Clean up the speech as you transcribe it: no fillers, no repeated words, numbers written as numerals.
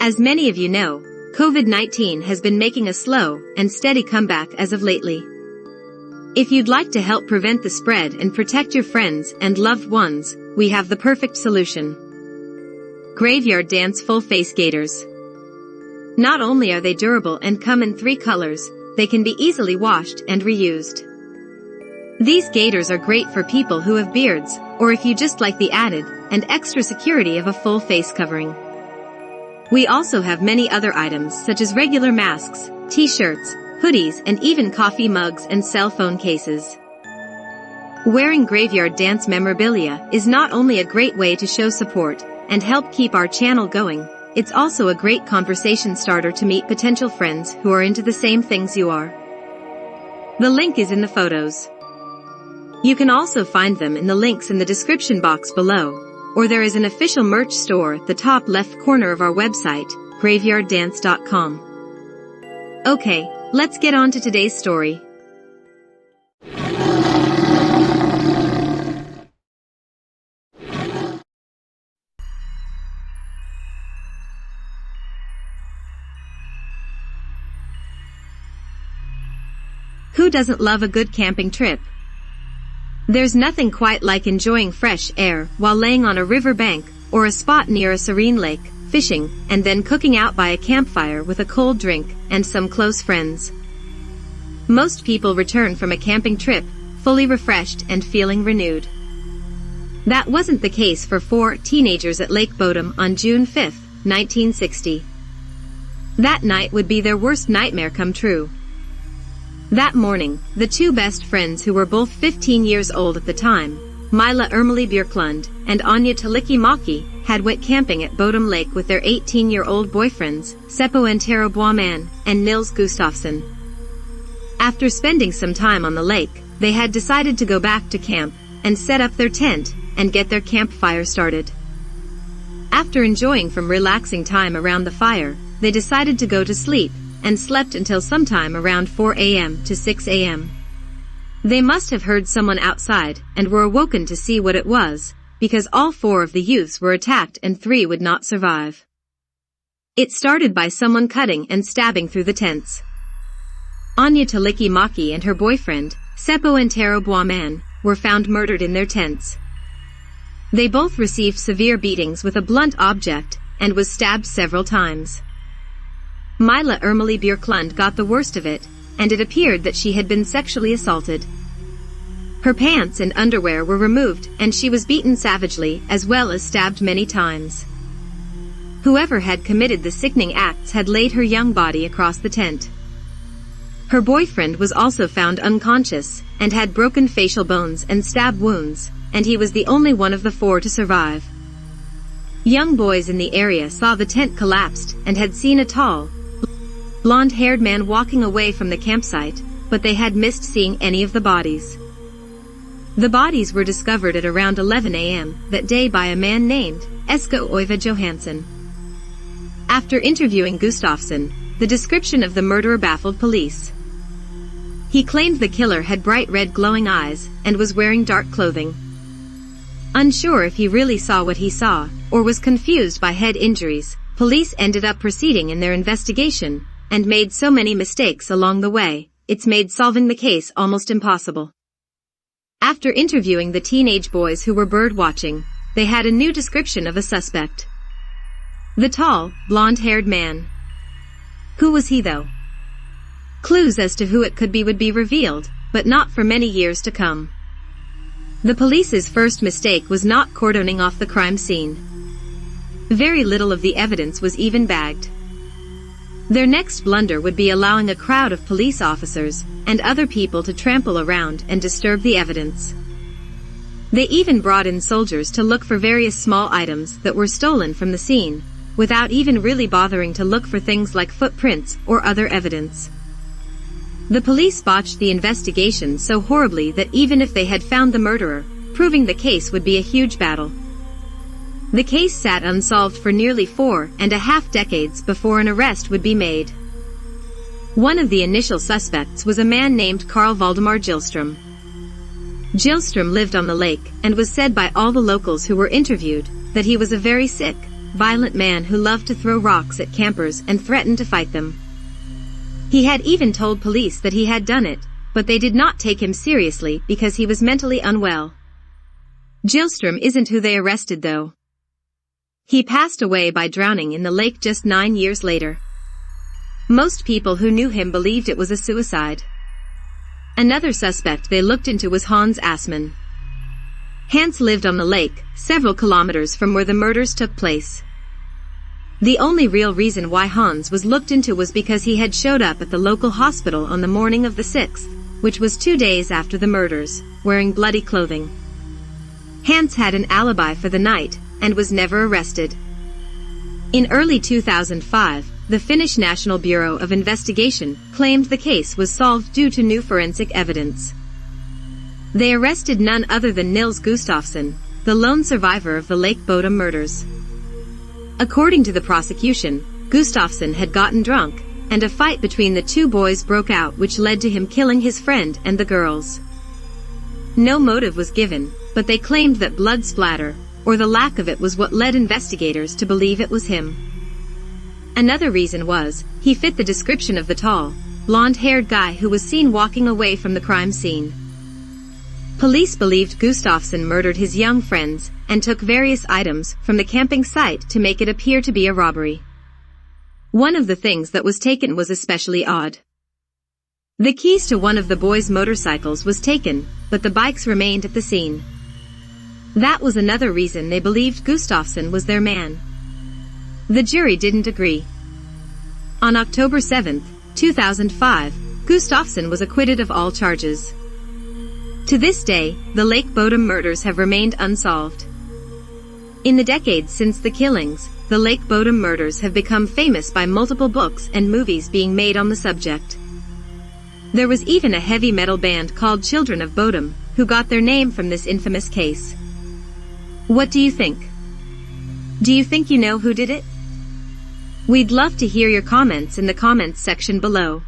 As many of you know, COVID-19 has been making a slow and steady comeback as of lately. If you'd like to help prevent the spread and protect your friends and loved ones, we have the perfect solution. Graveyard Dance Full Face Gaiters. Not only are they durable and come in 3 colors, they can be easily washed and reused. These gaiters are great for people who have beards, or if you just like the added and extra security of a full face covering. We also have many other items such as regular masks, t-shirts, hoodies, and even coffee mugs and cell phone cases. Wearing Graveyard Dance memorabilia is not only a great way to show support and help keep our channel going, it's also a great conversation starter to meet potential friends who are into the same things you are. The link is in the photos. You can also find them in the links in the description box below, or there is an official merch store at the top left corner of our website, graveyarddance.com. Okay, let's get on to today's story. Who doesn't love a good camping trip? There's nothing quite like enjoying fresh air while laying on a river bank or a spot near a serene lake, fishing, and then cooking out by a campfire with a cold drink and some close friends. Most people return from a camping trip fully refreshed and feeling renewed. That wasn't the case for 4 teenagers at Lake Bodom on June 5, 1960. That night would be their worst nightmare come true. That morning, the 2 best friends who were both 15 years old at the time, Mila Ermeli Björklund and Anya Talikimaki, had went camping at Bodom Lake with their 18-year-old boyfriends, Seppo Antero Boisman and Nils Gustafsson. After spending some time on the lake, they had decided to go back to camp and set up their tent and get their campfire started. After enjoying some relaxing time around the fire, they decided to go to sleep and slept until sometime around 4 a.m. to 6 a.m. They must have heard someone outside and were awoken to see what it was, because all 4 of the youths were attacked and 3 would not survive. It started by someone cutting and stabbing through the tents. Anya Talikimaki and her boyfriend, Seppo Antero Boisman, were found murdered in their tents. They both received severe beatings with a blunt object and was stabbed several times. Mila Ermeli Björklund got the worst of it, and it appeared that she had been sexually assaulted. Her pants and underwear were removed and she was beaten savagely as well as stabbed many times. Whoever had committed the sickening acts had laid her young body across the tent. Her boyfriend was also found unconscious and had broken facial bones and stab wounds, and he was the only one of the 4 to survive. Young boys in the area saw the tent collapsed and had seen a tall, blonde-haired man walking away from the campsite, but they had missed seeing any of the bodies. The bodies were discovered at around 11 a.m. that day by a man named Esko Oiva Johansson. After interviewing Gustafsson, the description of the murderer baffled police. He claimed the killer had bright red glowing eyes and was wearing dark clothing. Unsure if he really saw what he saw, or was confused by head injuries, police ended up proceeding in their investigation, and made so many mistakes along the way, it's made solving the case almost impossible. After interviewing the teenage boys who were bird watching, they had a new description of a suspect. The tall, blonde-haired man. Who was he though? Clues as to who it could be would be revealed, but not for many years to come. The police's first mistake was not cordoning off the crime scene. Very little of the evidence was even bagged. Their next blunder would be allowing a crowd of police officers and other people to trample around and disturb the evidence. They even brought in soldiers to look for various small items that were stolen from the scene, without even really bothering to look for things like footprints or other evidence. The police botched the investigation so horribly that even if they had found the murderer, proving the case would be a huge battle. The case sat unsolved for nearly 4.5 decades before an arrest would be made. One of the initial suspects was a man named Carl Valdemar Gillström. Gillström lived on the lake and was said by all the locals who were interviewed that he was a very sick, violent man who loved to throw rocks at campers and threaten to fight them. He had even told police that he had done it, but they did not take him seriously because he was mentally unwell. Gyllström isn't who they arrested though. He passed away by drowning in the lake just 9 years later. Most people who knew him believed it was a suicide. Another suspect they looked into was Hans Assmann. Hans lived on the lake, several kilometers from where the murders took place. The only real reason why Hans was looked into was because he had showed up at the local hospital on the morning of the 6th, which was 2 days after the murders, wearing bloody clothing. Hans had an alibi for the night, and was never arrested. In early 2005, the Finnish National Bureau of Investigation claimed the case was solved due to new forensic evidence. They arrested none other than Nils Gustafsson, the lone survivor of the Lake Bodom murders. According to the prosecution, Gustafsson had gotten drunk, and a fight between the two boys broke out which led to him killing his friend and the girls. No motive was given, but they claimed that blood splatter, or the lack of it, was what led investigators to believe it was him. Another reason was, he fit the description of the tall, blonde-haired guy who was seen walking away from the crime scene. Police believed Gustafsson murdered his young friends, and took various items from the camping site to make it appear to be a robbery. One of the things that was taken was especially odd. The keys to one of the boys' motorcycles was taken, but the bikes remained at the scene. That was another reason they believed Gustafsson was their man. The jury didn't agree. On October 7, 2005, Gustafsson was acquitted of all charges. To this day, the Lake Bodom murders have remained unsolved. In the decades since the killings, the Lake Bodom murders have become famous by multiple books and movies being made on the subject. There was even a heavy metal band called Children of Bodom, who got their name from this infamous case. What do you think? Do you think you know who did it? We'd love to hear your comments in the comments section below.